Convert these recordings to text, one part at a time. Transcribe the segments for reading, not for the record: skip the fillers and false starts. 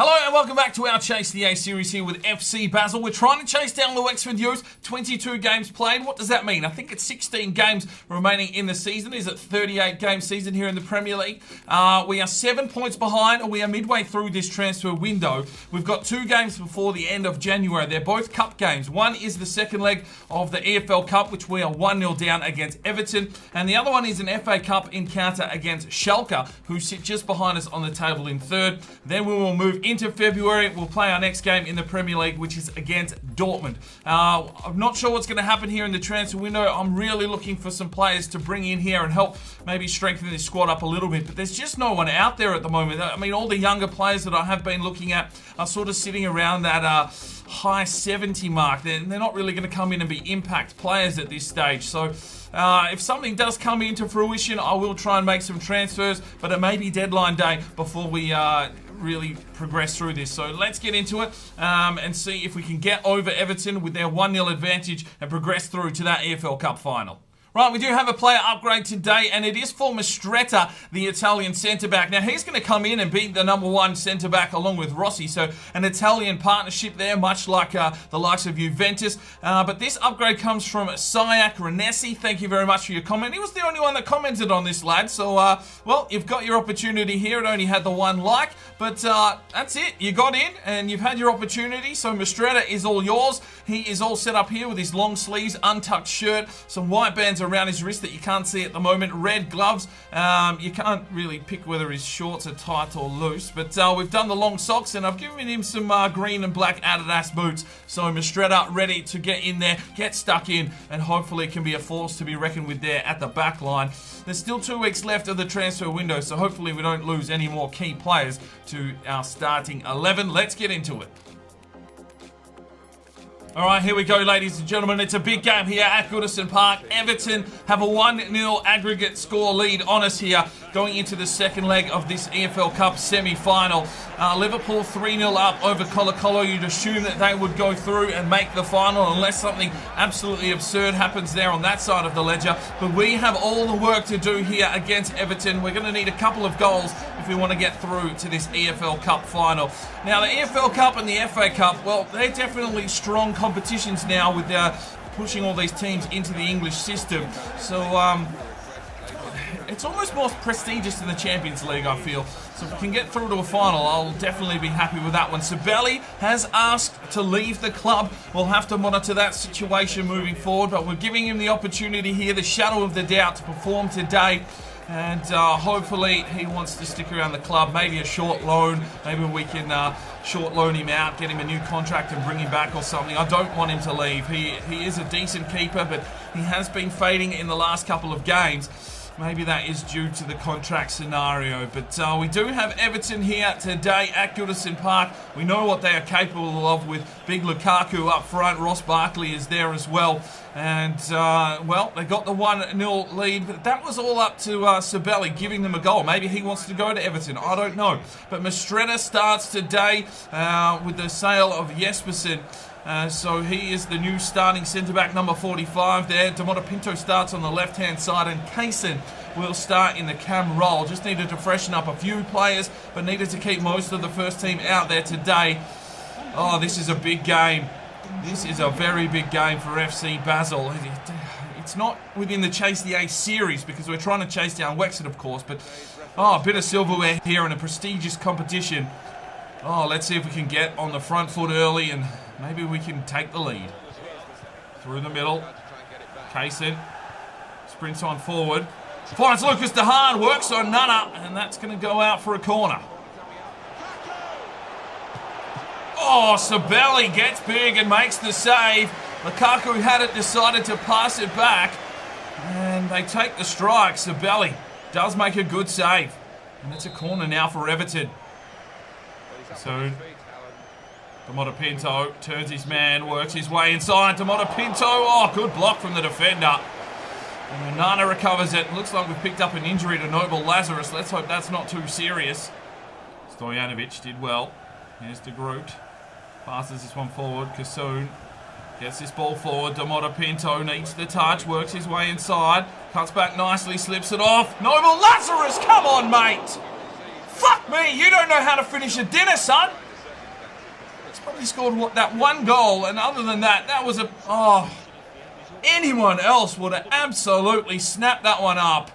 Hello and welcome back to our Chase the A series here with FC Basel. We're trying to chase down the Wexford Youths. 22 games played. What does that mean? I think it's 16 games remaining in the season. Is it 38-game season here in the Premier League? We are 7 points behind and we are midway through this transfer window. We've got 2 games before the end of January. They're both cup games. One is the second leg of the AFL Cup, which we are 1-0 down against Everton. And the other one is an FA Cup encounter against Schalke, who sit just behind us on the table in third. Then we will move into February. We'll play our next game in the Premier League, which is against Dortmund. I'm not sure what's going to happen here in the transfer window. I'm really looking for some players to bring in here and help maybe strengthen this squad up a little bit, but there's just no one out there at the moment. I mean, all the younger players that I have been looking at are sort of sitting around that high 70 mark. They're not really going to come in and be impact players at this stage. So if something does come into fruition, I will try and make some transfers, but it may be deadline day before we really progress through this. So let's get into it and see if we can get over Everton with their 1-0 advantage and progress through to that AFL Cup final. Right, we do have a player upgrade today, and it is for Mistretta, the Italian centre-back. Now, he's going to come in and be the #1 centre-back along with Rossi, so an Italian partnership there, much like the likes of Juventus. But this upgrade comes from Sayak Renesi. Thank you very much for your comment. He was the only one that commented on this, lad, so, well, you've got your opportunity here. It only had the 1 like, but that's it. You got in, and you've had your opportunity, so Mistretta is all yours. He is all set up here with his long sleeves, untucked shirt, some white bands around his wrist that you can't see at the moment, red gloves. You can't really pick whether his shorts are tight or loose, but we've done the long socks and I've given him some green and black Adidas boots. So Mistretta ready to get in there, get stuck in, and hopefully it can be a force to be reckoned with there at the back line. There's still 2 weeks left of the transfer window, so hopefully we don't lose any more key players to our starting 11. Let's get into it. All right, here we go, ladies and gentlemen. It's a big game here at Goodison Park. Everton have a 1-0 aggregate score lead on us here going into the second leg of this AFL Cup semi-final. Liverpool 3-0 up over Colo Colo. You'd assume that they would go through and make the final unless something absolutely absurd happens there on that side of the ledger. But we have all the work to do here against Everton. We're going to need a couple of goals if we want to get through to this AFL Cup final. Now, the AFL Cup and the FA Cup, well, they're definitely strong competitions now with pushing all these teams into the English system. So it's almost more prestigious than the Champions League, I feel. So if we can get through to a final, I'll definitely be happy with that one. Sabelli has asked to leave the club. We'll have to monitor that situation moving forward, but we're giving him the opportunity here, the shadow of the doubt, to perform today. And hopefully he wants to stick around the club. Maybe a short loan. Maybe we can short loan him out, get him a new contract and bring him back or something. I don't want him to leave. He is a decent keeper, but he has been fading in the last couple of games. Maybe that is due to the contract scenario. But we do have Everton here today at Goodison Park. We know what they are capable of with big Lukaku up front. Ross Barkley is there as well. And, well, they got the 1-0 lead. But that was all up to Sabelli giving them a goal. Maybe he wants to go to Everton. I don't know. But Mistretta starts today with the sale of Jespersen. So he is the new starting centre-back, number 45 there. Demotta Pinto starts on the left-hand side, and Kaysen will start in the cam role. Just needed to freshen up a few players, but needed to keep most of the first team out there today. Oh, this is a big game. This is a very big game for FC Basel. It's not within the Chase the A series because we're trying to chase down Wexford, of course, but a bit of silverware here in a prestigious competition. Oh, let's see if we can get on the front foot early and maybe we can take the lead. Through the middle. Kaysen sprints on forward. Finds Lucas DeHaan, works on Nana, and that's going to go out for a corner. Oh, Sabelli gets big and makes the save. Lukaku had it, decided to pass it back, and they take the strike. Sabelli does make a good save, and it's a corner now for Everton. So Demotta Pinto turns his man, works his way inside. Demotta Pinto, oh, good block from the defender. And Nana recovers it. Looks like we've picked up an injury to Noble Lazarus. Let's hope that's not too serious. Stojanovic did well. Here's De Groot. Passes this one forward. Kassoon gets this ball forward. Demotta Pinto needs the touch, works his way inside. Cuts back nicely, slips it off. Noble Lazarus, come on, mate. Fuck me, you don't know how to finish a dinner, son. Probably scored that one goal, and other than that, that was anyone else would have absolutely snapped that one up.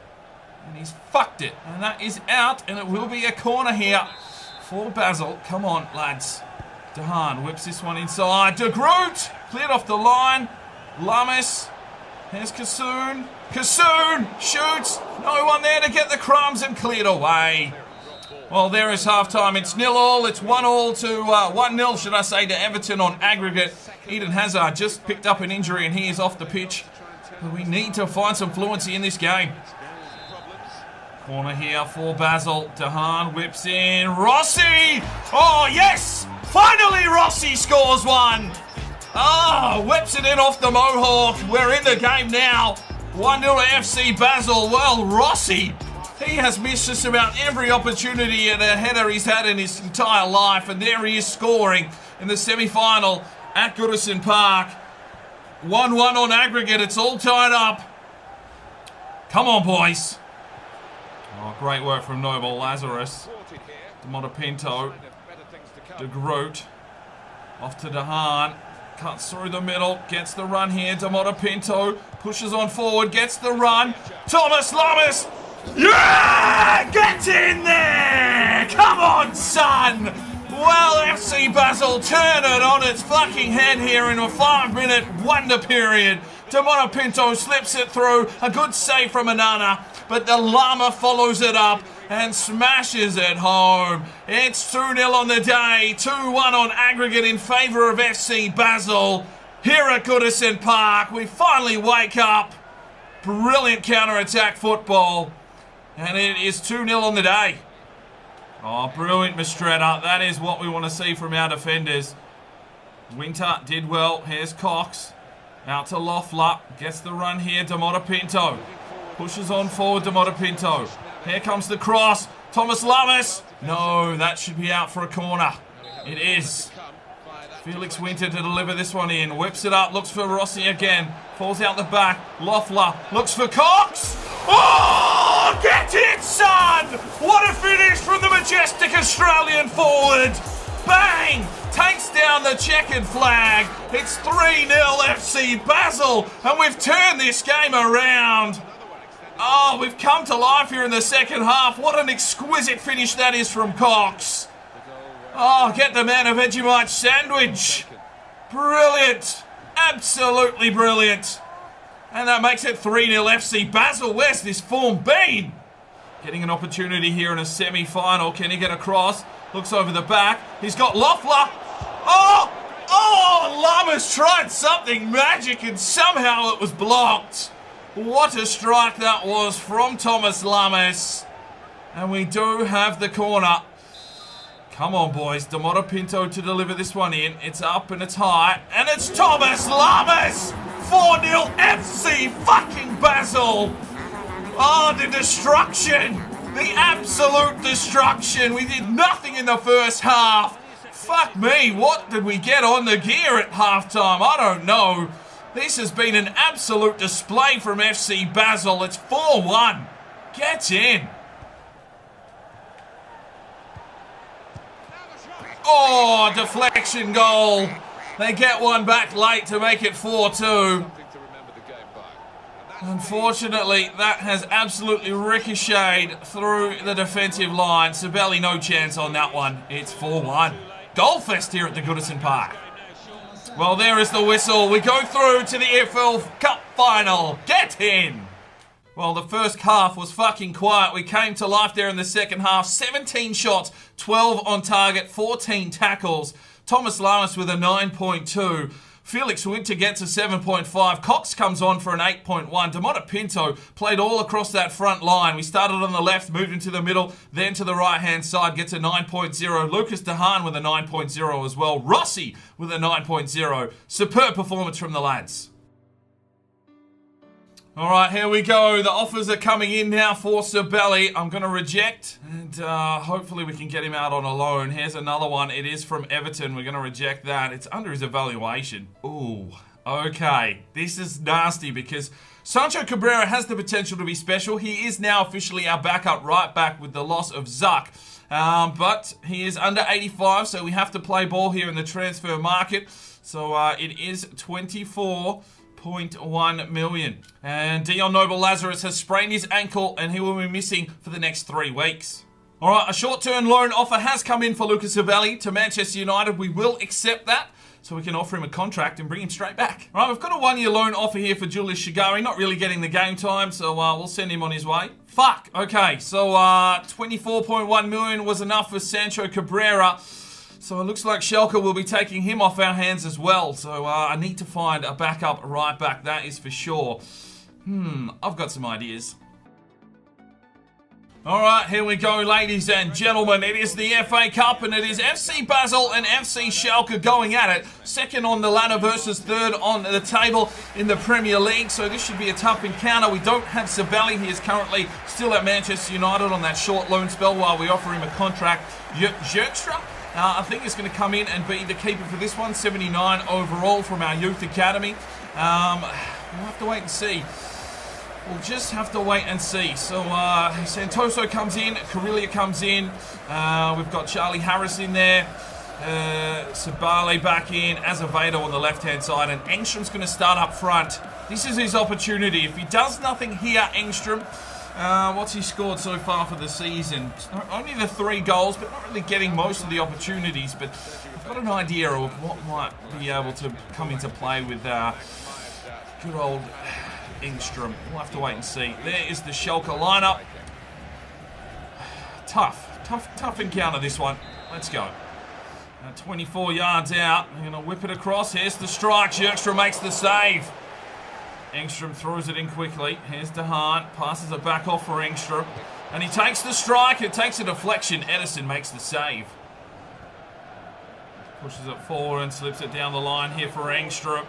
And he's fucked it. And that is out, and it will be a corner here for Basel. Come on, lads. Dehaan whips this one inside. De Groot cleared off the line. Lamas. Here's Kassoon. Kassoon shoots. No one there to get the crumbs and cleared away. Well, there is half-time. It's 0-0. It's 1-0 to 1-0, should I say, to Everton on aggregate. Eden Hazard just picked up an injury and he is off the pitch. But we need to find some fluency in this game. Corner here for Basel. Dehaan whips in. Rossi! Oh, yes! Finally, Rossi scores one! Whips it in off the Mohawk. We're in the game now. 1-0 to FC Basel. Well, Rossi, he has missed just about every opportunity at a header he's had in his entire life. And there he is scoring in the semi-final at Goodison Park. 1-1 on aggregate. It's all tied up. Come on, boys. Oh, great work from Noble Lazarus. Pinto. De Groot. Off to Dehaan. Cuts through the middle. Gets the run here. Pinto pushes on forward. Gets the run. Thomas Lamas. Yeah! Get in there! Come on, son! Well, FC Basel turn it on its fucking head here in a 5-minute wonder period. Pinto slips it through. A good save from Anana. But the Lama follows it up and smashes it home. It's 2-0 on the day. 2-1 on aggregate in favour of FC Basel. Here at Goodison Park, we finally wake up. Brilliant counter-attack football. And it is 2-0 on the day. Oh, brilliant, Mistretta. That is what we want to see from our defenders. Winter did well. Here's Cox. Out to Loeffler. Gets the run here. Pinto. Pushes on forward, Pinto. Here comes the cross. Thomas Lamas. No, that should be out for a corner. It is. Felix Winter to deliver this one in. Whips it up. Looks for Rossi again. Falls out the back. Loeffler looks for Cox. Oh, get it, son! What a finish from the majestic Australian forward. Bang! Takes down the checkered flag. It's 3-0 FC Basel, and we've turned this game around. Oh, we've come to life here in the second half. What an exquisite finish that is from Cox. Oh, get the man a Vegemite sandwich. Brilliant. Absolutely brilliant. And that makes it 3-0 FC Basel. Where's this form been? Getting an opportunity here in a semi-final. Can he get across? Looks over the back. He's got Loeffler. Oh, Lamas tried something magic and somehow it was blocked. What a strike that was from Thomas Lamas. And we do have the corner. Come on, boys. Pinto to deliver this one in. It's up and it's high. And it's Thomas Lamas! 4-0 FC fucking Basel! Oh, the destruction! The absolute destruction! We did nothing in the first half. Fuck me, what did we get on the gear at halftime? I don't know. This has been an absolute display from FC Basel. It's 4-1. Get in. Oh, deflection goal. They get one back late to make it 4-2. Unfortunately, that has absolutely ricocheted through the defensive line. Sabelli, no chance on that one. It's 4-1. Goal fest here at the Goodison Park. Well, there is the whistle. We go through to the AFL Cup final. Get in. Well, the first half was fucking quiet. We came to life there in the second half. 17 shots, 12 on target, 14 tackles. Thomas Lamas with a 9.2. Felix Winter gets a 7.5. Cox comes on for an 8.1. Pinto played all across that front line. We started on the left, moved into the middle, then to the right-hand side, gets a 9.0. Lucas Dehaan with a 9.0 as well. Rossi with a 9.0. Superb performance from the lads. All right, here we go. The offers are coming in now for Sabelli. I'm going to reject, and hopefully we can get him out on a loan. Here's another one. It is from Everton. We're going to reject that. It's under his evaluation. Ooh, okay. This is nasty because Sancho Cabrera has the potential to be special. He is now officially our backup right back with the loss of Zuck. But he is under 85, so we have to play ball here in the transfer market. So it is 24.1 million. And Dion Noble Lazarus has sprained his ankle and he will be missing for the next 3 weeks. Alright, a short-term loan offer has come in for Lucas Savelli to Manchester United. We will accept that, so we can offer him a contract and bring him straight back. Alright, we've got a 1-year loan offer here for Julius Shigari. Not really getting the game time, so we'll send him on his way. Fuck! Okay, so 24.1 million was enough for Sancho Cabrera. So it looks like Schalke will be taking him off our hands as well. So I need to find a backup right back, that is for sure. I've got some ideas. Alright, here we go, ladies and gentlemen. It is the FA Cup and it is FC Basel and FC Schalke going at it. Second on the ladder versus third on the table in the Premier League. So this should be a tough encounter. We don't have Savelli. He is currently still at Manchester United on that short loan spell while we offer him a contract. Jerkstra, I think, is going to come in and be the keeper for this one. 79 overall from our youth academy. We'll have to wait and see. We'll just have to wait and see. So Santoso comes in, Carrillia comes in. We've got Charlie Harris in there. Sabale back in, Azevedo on the left-hand side, and Engstrom's going to start up front. This is his opportunity. If he does nothing here, Engstrom, what's he scored so far for the season? Only the 3 goals, but not really getting most of the opportunities. But I've got an idea of what might be able to come into play with good old Engstrom. We'll have to wait and see. There is the Schalke lineup. Tough encounter, this one. Let's go. 24 yards out. I'm going to whip it across. Here's the strike. Jerkstra makes the save. Engstrom throws it in quickly. Here's De Haan. Passes it back off for Engstrom. And he takes the strike. It takes a deflection. Edison makes the save. Pushes it forward and slips it down the line here for Engstrom.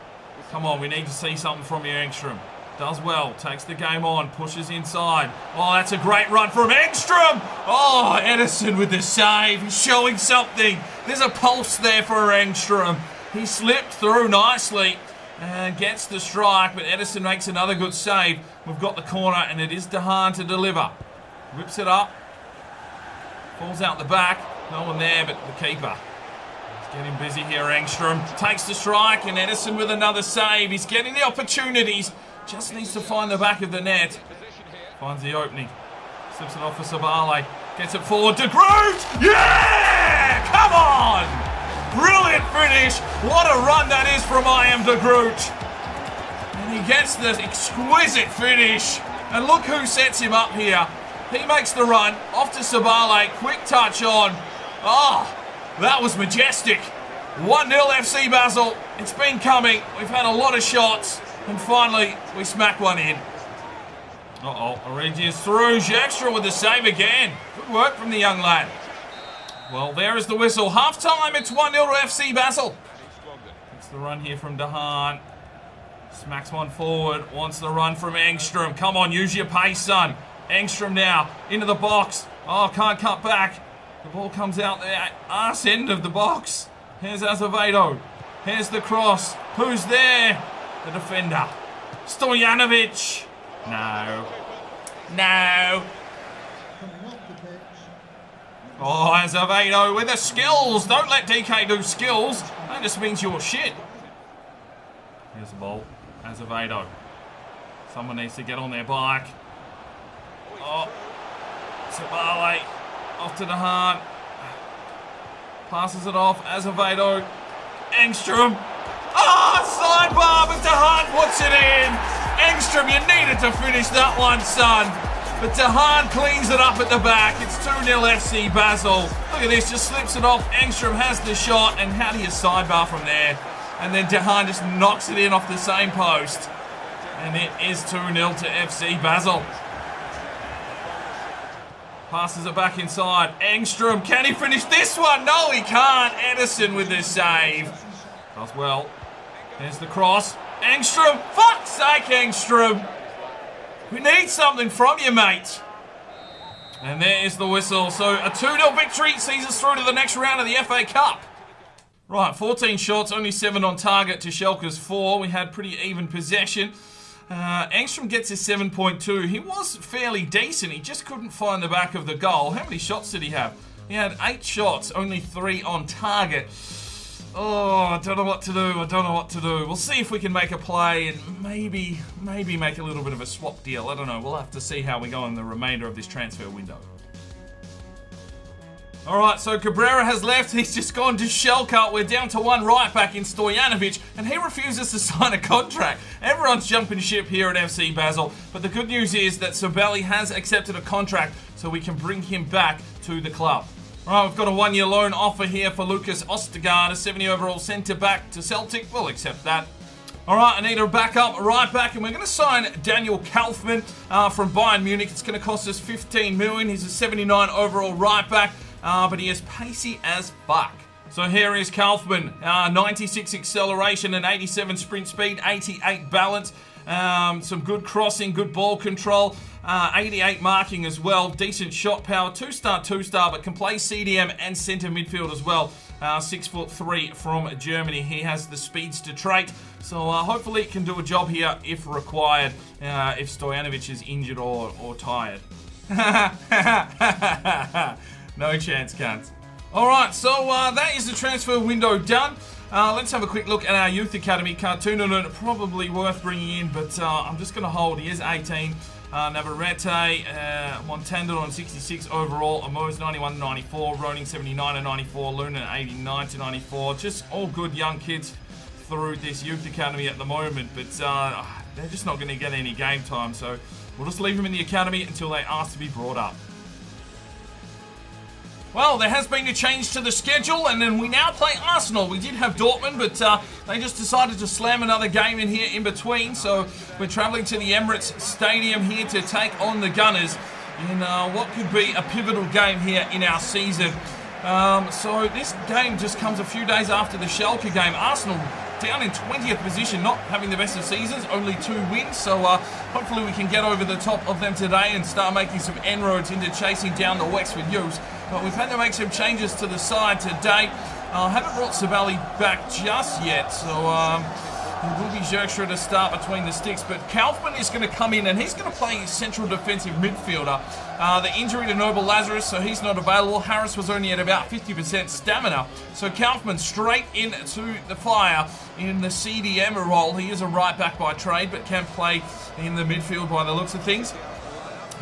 Come on, we need to see something from you, Engstrom. Does well, takes the game on, pushes inside. Oh, that's a great run from Engstrom! Oh, Edison with the save. He's showing something. There's a pulse there for Engstrom. He slipped through nicely and gets the strike, but Edison makes another good save. We've got the corner, and it is De Haan to deliver. Whips it up. Falls out the back. No one there but the keeper. He's getting busy here, Engstrom. Takes the strike, and Edison with another save. He's getting the opportunities. Just needs to find the back of the net. Finds the opening. Slips it off for Sabale. Gets it forward to Groot! Yeah! Come on! Brilliant finish. What a run that is from I Am de Groot. And he gets the exquisite finish. And look who sets him up here. He makes the run. Off to Sabale. Quick touch on. Oh, that was majestic. 1-0 FC Basel. It's been coming. We've had a lot of shots. And finally, we smack one in. Uh-oh, Origi is through. Jerkstra with the save again. Good work from the young lad. Well, there is the whistle. Half-time, it's 1-0 to FC Basel. It's the run here from De Haan. Smacks one forward. Wants the run from Engstrom. Come on, use your pace, son. Engstrom now, into the box. Oh, can't cut back. The ball comes out the arse end of the box. Here's Azevedo. Here's the cross. Who's there? The defender. Stojanovic. No. No. Oh, Azevedo with the skills. Don't let DK do skills. That just means you're shit. Here's the ball. Azevedo. Someone needs to get on their bike. Oh. Sabale. Off to De Haan. Passes it off. Azevedo. Engstrom. Ah, sidebar, but De Haan puts it in. Engstrom, you needed to finish that one, son. But De Haan cleans it up at the back. It's 2-0 FC Basel. Look at this, just slips it off. Engstrom has the shot, and how do you sidebar from there? And then De Haan just knocks it in off the same post. And it is 2-0 to FC Basel. Passes it back inside. Engstrom, can he finish this one? No, he can't. Edison with the save. Does well. There's the cross. Engstrom! Fuck's sake, Engstrom! We need something from you, mate. And there is the whistle. So a 2-0 victory sees us through to the next round of the FA Cup. Right, 14 shots, only 7 on target to Schalke's 4. We had pretty even possession. Engstrom gets his 7.2. He was fairly decent. He just couldn't find the back of the goal. How many shots did he have? He had 8 shots, only 3 on target. Oh, I don't know what to do. I don't know what to do. We'll see if we can make a play and maybe make a little bit of a swap deal. I don't know. We'll have to see how we go in the remainder of this transfer window. Alright, so Cabrera has left. He's just gone to Schalke. We're down to 1 right back in Stojanovic, and he refuses to sign a contract. Everyone's jumping ship here at FC Basel, but the good news is that Sobelli has accepted a contract, so we can bring him back to the club. Alright, we've got a 1-year loan offer here for Lucas Ostergaard, a 70 overall centre-back to Celtic. We'll accept that. Alright, I need a backup right back, and we're going to sign Daniel Kaufmann from Bayern Munich. It's going to cost us 15 million. He's a 79 overall right back. But he is pacey as fuck. So here is Kaufmann, 96 acceleration and 87 sprint speed, 88 balance, some good crossing, good ball control, 88 marking as well, decent shot power, 2-star, but can play CDM and centre midfield as well. 6'3" from Germany. He has the speedster trait, so hopefully he can do a job here if required, if Stojanovic is injured or tired. No chance, cunts. Alright, so that is the transfer window done. Let's have a quick look at our youth academy. Cartoonin, probably worth bringing in, but I'm just going to hold. He is 18. Navarrete, Montandon on 66 overall. Amos 91-94. Roning 79-94. Luna 89-94. Just all good young kids through this youth academy at the moment, but they're just not going to get any game time, so we'll just leave them in the academy until they ask to be brought up. Well, there has been a change to the schedule, and then we now play Arsenal. We did have Dortmund, but they just decided to slam another game in here in between. So we're travelling to the Emirates Stadium here to take on the Gunners in what could be a pivotal game here in our season. So this game just comes a few days after the Schalke game. Arsenal down in 20th position, not having the best of seasons, only 2 wins. So hopefully we can get over the top of them today and start making some inroads into chasing down the Wexford Youths. But we've had to make some changes to the side today. Haven't brought Sobelli back just yet, so it will be Xerxtra to start between the sticks. But Kaufmann is going to come in, and he's going to play central defensive midfielder. The injury to Noble Lazarus, so he's not available. Harris was only at about 50% stamina. So Kaufmann straight into the fire in the CDM role. He is a right back by trade, but can play in the midfield by the looks of things.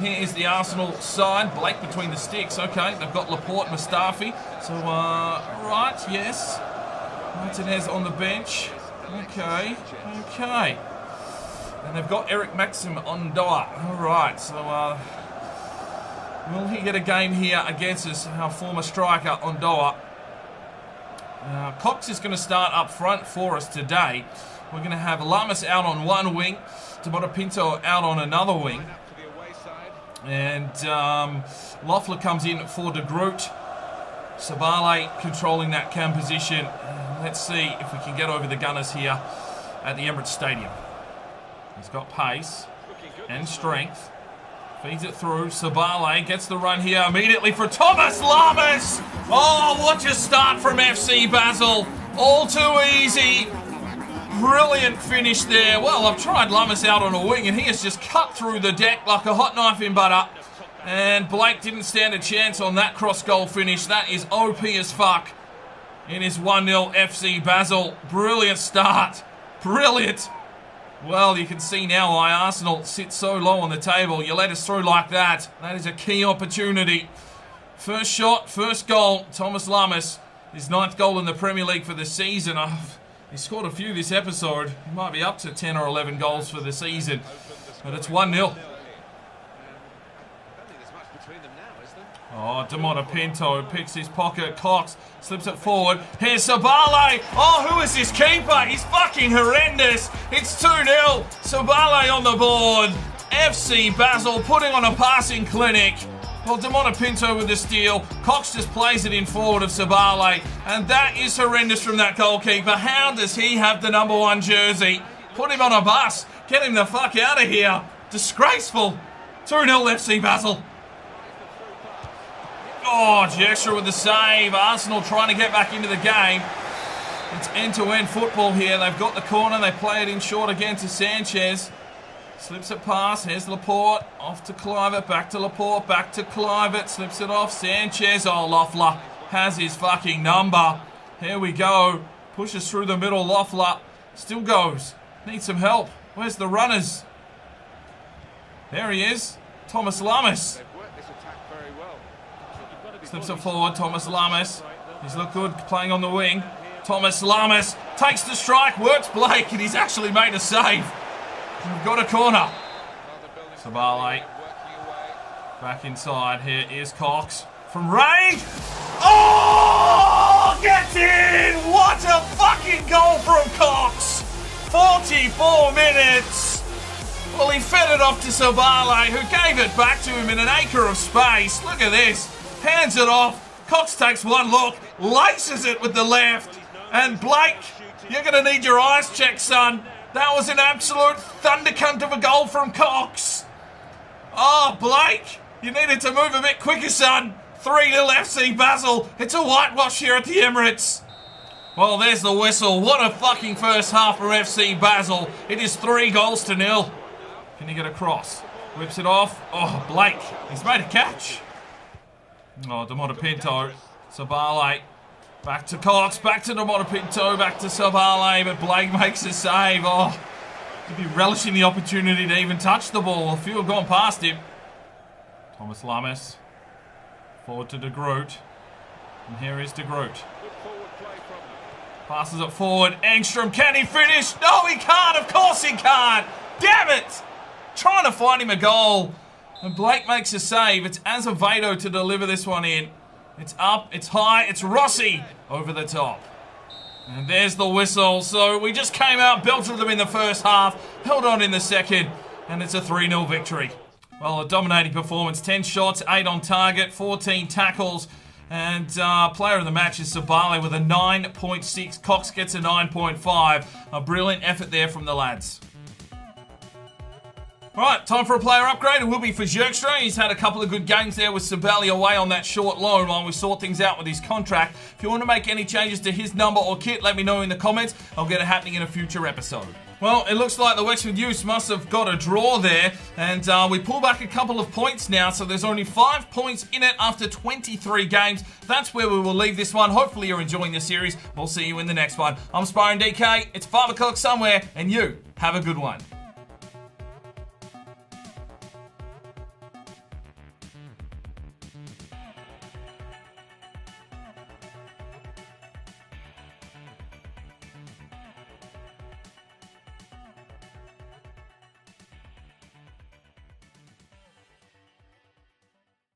Here is the Arsenal side. Blake between the sticks. Okay, they've got Laporte, Mustafi. So, right, yes. Martinez on the bench. Okay. And they've got Eric Maxim on Doa. All right, so will he get a game here against us, our former striker on Doa? Cox is going to start up front for us today. We're going to have Lamas out on one wing, Tamara Pinto out on another wing. And Loeffler comes in for De Groot. Sabale controlling that cam position. Let's see if we can get over the Gunners here at the Emirates Stadium. He's got pace and strength. Feeds it through. Sabale gets the run here immediately for Thomas Lamas. Oh, what a start from FC Basel. All too easy. Brilliant finish there. Well, I've tried Lamas out on a wing, and he has just cut through the deck like a hot knife in butter. And Blake didn't stand a chance on that cross-goal finish. That is OP as fuck. It is 1-0 FC Basel. Brilliant start. Brilliant. Well, you can see now why Arsenal sit so low on the table. You let us through like that. That is a key opportunity. First shot, first goal. Thomas Lamas, his 9th goal in the Premier League for the season. He scored a few this episode. He might be up to 10 or 11 goals for the season. But it's 1-0. Oh, Damona Pinto picks his pocket. Cox slips it forward. Here's Sabale. Oh, who is this keeper? He's fucking horrendous. It's 2-0. Sabale on the board. FC Basel putting on a passing clinic. Well, Damona Pinto with the steal. Cox just plays it in forward of Sabale. And that is horrendous from that goalkeeper. How does he have the number 1 jersey? Put him on a bus. Get him the fuck out of here. Disgraceful. 2-0 FC Basel. Oh, Xerxtra with the save. Arsenal trying to get back into the game. It's end-to-end football here. They've got the corner. They play it in short again to Sanchez. Slips it past. Here's Laporte. Off to Kluivert. Back to Laporte. Back to Kluivert. Slips it off. Sanchez. Oh, Loeffler has his fucking number. Here we go. Pushes through the middle. Loeffler still goes. Needs some help. Where's the runners? There he is. Thomas Lamas. Slips it forward. Thomas Lamas. He's looked good playing on the wing. Thomas Lamas takes the strike. Works Blake, and he's actually made a save. We've got a corner. Sabale back inside. Here is Cox from range. Oh, gets in! What a fucking goal from Cox! 44 minutes. Well, he fed it off to Sabale, who gave it back to him in an acre of space. Look at this. Hands it off. Cox takes one look, laces it with the left. And Blake, you're going to need your eyes checked, son. That was an absolute thundercunt of a goal from Cox. Oh, Blake, you needed to move a bit quicker, son. 3-0 FC Basel. It's a whitewash here at the Emirates. Well, there's the whistle. What a fucking first half for FC Basel. It is 3-0. Can he get across? Whips it off. Oh, Blake, he's made a catch. Oh, Demotta Pinto. Sabale. Back to Cox, back to Demotta Pinto, back to Sabale, but Blake makes a save. Oh, he'd be relishing the opportunity to even touch the ball. A few have gone past him. Thomas Lamas. Forward to De Groot. And here is De Groot. Passes it forward. Engstrom, can he finish? No, he can't. Of course he can't. Damn it. Trying to find him a goal. And Blake makes a save. It's Azevedo to deliver this one in. It's up, it's high, it's Rossi over the top. And there's the whistle. So we just came out, belted them in the first half, held on in the second, and it's a 3-0 victory. Well, a dominating performance. 10 shots, 8 on target, 14 tackles. And player of the match is Sabale with a 9.6. Cox gets a 9.5. A brilliant effort there from the lads. Alright, time for a player upgrade. It will be for Zerkstra. He's had a couple of good games there with Sabale away on that short loan while we sort things out with his contract. If you want to make any changes to his number or kit, let me know in the comments. I'll get it happening in a future episode. Well, it looks like the Wexford Youths must have got a draw there, and we pull back a couple of points now, so there's only 5 points in it after 23 games. That's where we will leave this one. Hopefully you're enjoying the series. We'll see you in the next one. I'm SparringDK. It's 5 o'clock somewhere, and you have a good one.